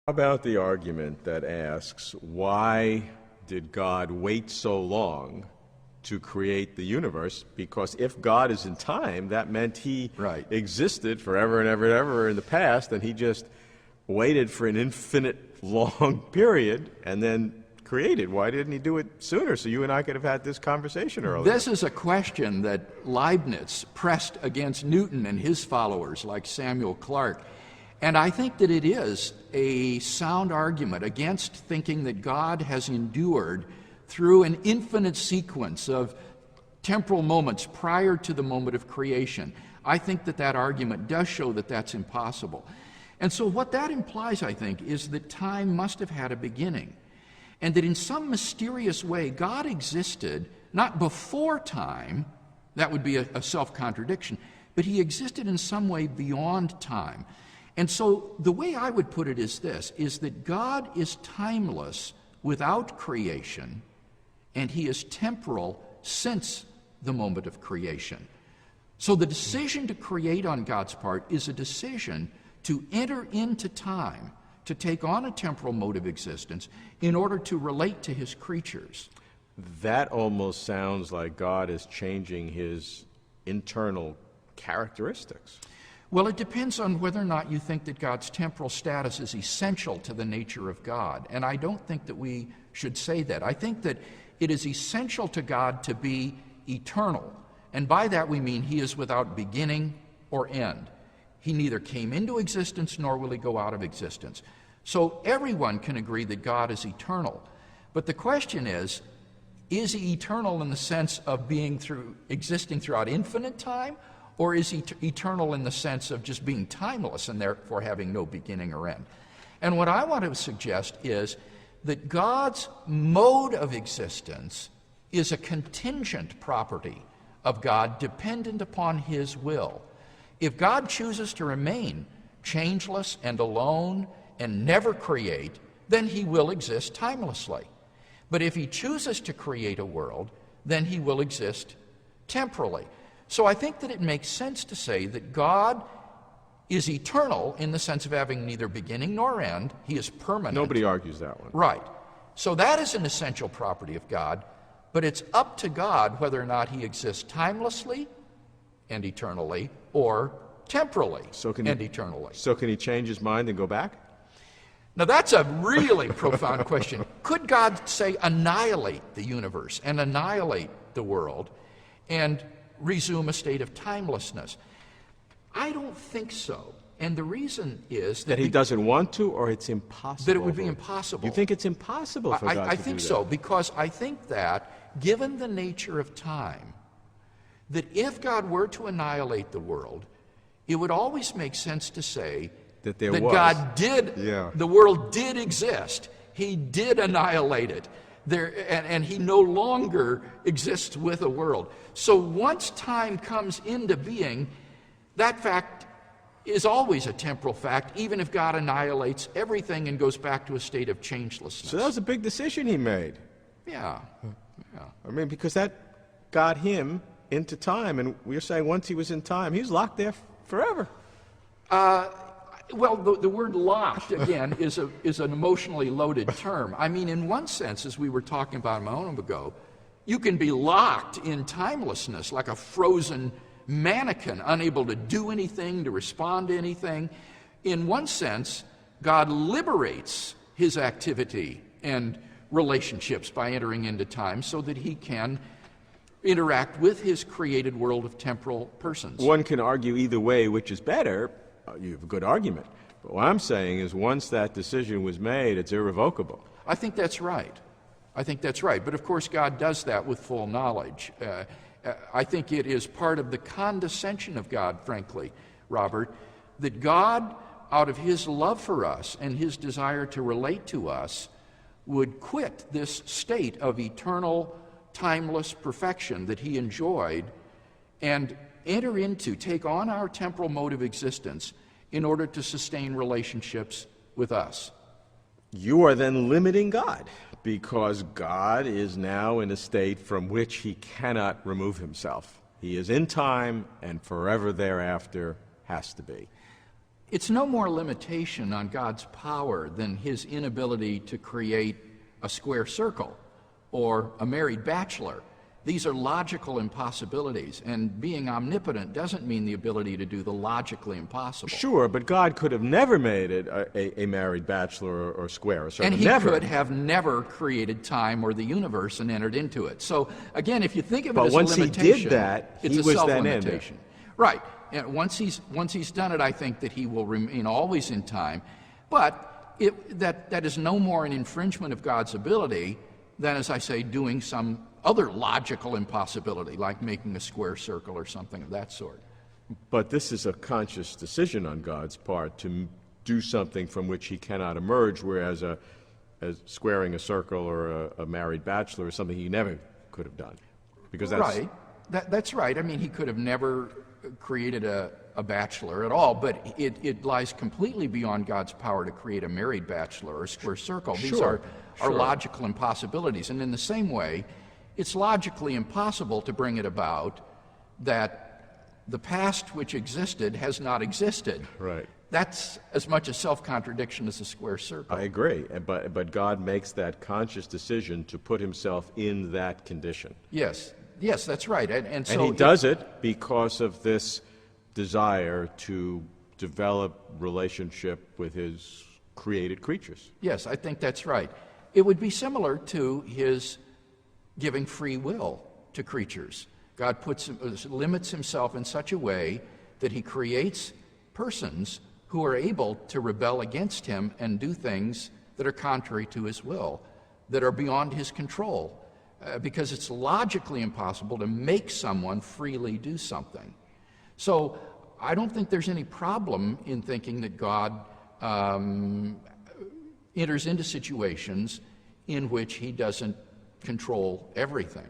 How about the argument that asks, why did God wait so long to create the universe? Because if God is in time, that meant he existed forever and ever and ever in the past, and he just waited for an infinite long period and then created. Why didn't he do it sooner so you and I could have had this conversation earlier? This is a question that Leibniz pressed against Newton and his followers like Samuel Clarke. And I think that it is a sound argument against thinking that God has endured through an infinite sequence of temporal moments prior to the moment of creation. I think that that argument does show that that's impossible. And so what that implies, I think, is that time must have had a beginning, and that in some mysterious way God existed not before time, that would be a self-contradiction, but he existed in some way beyond time. And so the way I would put it is this, is that God is timeless without creation, and he is temporal since the moment of creation. So the decision to create on God's part is a decision to enter into time, to take on a temporal mode of existence in order to relate to his creatures. That almost sounds like God is changing his internal characteristics. Well, it depends on whether or not you think that God's temporal status is essential to the nature of God. And I don't think that we should say that. I think that it is essential to God to be eternal. And by that we mean he is without beginning or end. He neither came into existence nor will he go out of existence. So everyone can agree that God is eternal. But the question is he eternal in the sense of existing throughout infinite time? Or is he eternal in the sense of just being timeless and therefore having no beginning or end? And what I want to suggest is that God's mode of existence is a contingent property of God dependent upon his will. If God chooses to remain changeless and alone and never create, then he will exist timelessly. But if he chooses to create a world, then he will exist temporally. So I think that it makes sense to say that God is eternal in the sense of having neither beginning nor end. He is permanent. Nobody argues that one. Right. So that is an essential property of God, but it's up to God whether or not he exists timelessly and eternally or temporally and eternally. So can he change his mind and go back? Now that's a really profound question. Could God, say, annihilate the universe and annihilate the world and resume a state of timelessness? I don't think so. And the reason is that he doesn't want to, or it's impossible? That it would be impossible. You think it's impossible for God to do that? I think so, because I think that, given the nature of time, that if God were to annihilate the world, it would always make sense to say that God did, the world did exist. He did annihilate it. And he no longer exists with a world. So once time comes into being, that fact is always a temporal fact, even if God annihilates everything and goes back to a state of changelessness. So that was a big decision he made. Yeah. I mean, because that got him into time, and we're saying once he was in time, he's locked there forever. Well, the word locked, again, is an emotionally loaded term. I mean, in one sense, as we were talking about a moment ago, you can be locked in timelessness, like a frozen mannequin, unable to do anything, to respond to anything. In one sense, God liberates his activity and relationships by entering into time so that he can interact with his created world of temporal persons. One can argue either way, which is better. You have a good argument. But what I'm saying is once that decision was made, it's irrevocable. I think that's right. But of course, God does that with full knowledge. I think it is part of the condescension of God, frankly, Robert, that God, out of his love for us and his desire to relate to us, would quit this state of eternal, timeless perfection that he enjoyed and take on our temporal mode of existence in order to sustain relationships with us. You are then limiting God, because God is now in a state from which he cannot remove himself. He is in time and forever thereafter has to be. It's no more limitation on God's power than his inability to create a square circle or a married bachelor. These are logical impossibilities, and being omnipotent doesn't mean the ability to do the logically impossible. Sure, but God could have never made it a married bachelor or square a circle. And he never. could have never created time or the universe and entered into it. So again, if you think of it But as once a he limitation, did that, it's he a was then in it. self-limitation. Right. And once he's done it, I think that he will remain always in time. But that is no more an infringement of God's ability than, as I say, doing some other logical impossibility, like making a square circle or something of that sort. But this is a conscious decision on God's part to do something from which he cannot emerge, whereas as squaring a circle or a married bachelor is something he never could have done. Because that's right. That's right. I mean, he could have never created a bachelor at all, but it lies completely beyond God's power to create a married bachelor or a square circle. These are logical impossibilities. And in the same way, it's logically impossible to bring it about that the past which existed has not existed. Right. That's as much a self-contradiction as a square circle. I agree, but God makes that conscious decision to put himself in that condition. Yes, that's right. And so he does it because of this desire to develop relationship with his created creatures. Yes, I think that's right. It would be similar to his giving free will to creatures. God limits himself in such a way that he creates persons who are able to rebel against him and do things that are contrary to his will, that are beyond his control, because it's logically impossible to make someone freely do something. So I don't think there's any problem in thinking that God enters into situations in which he doesn't control everything.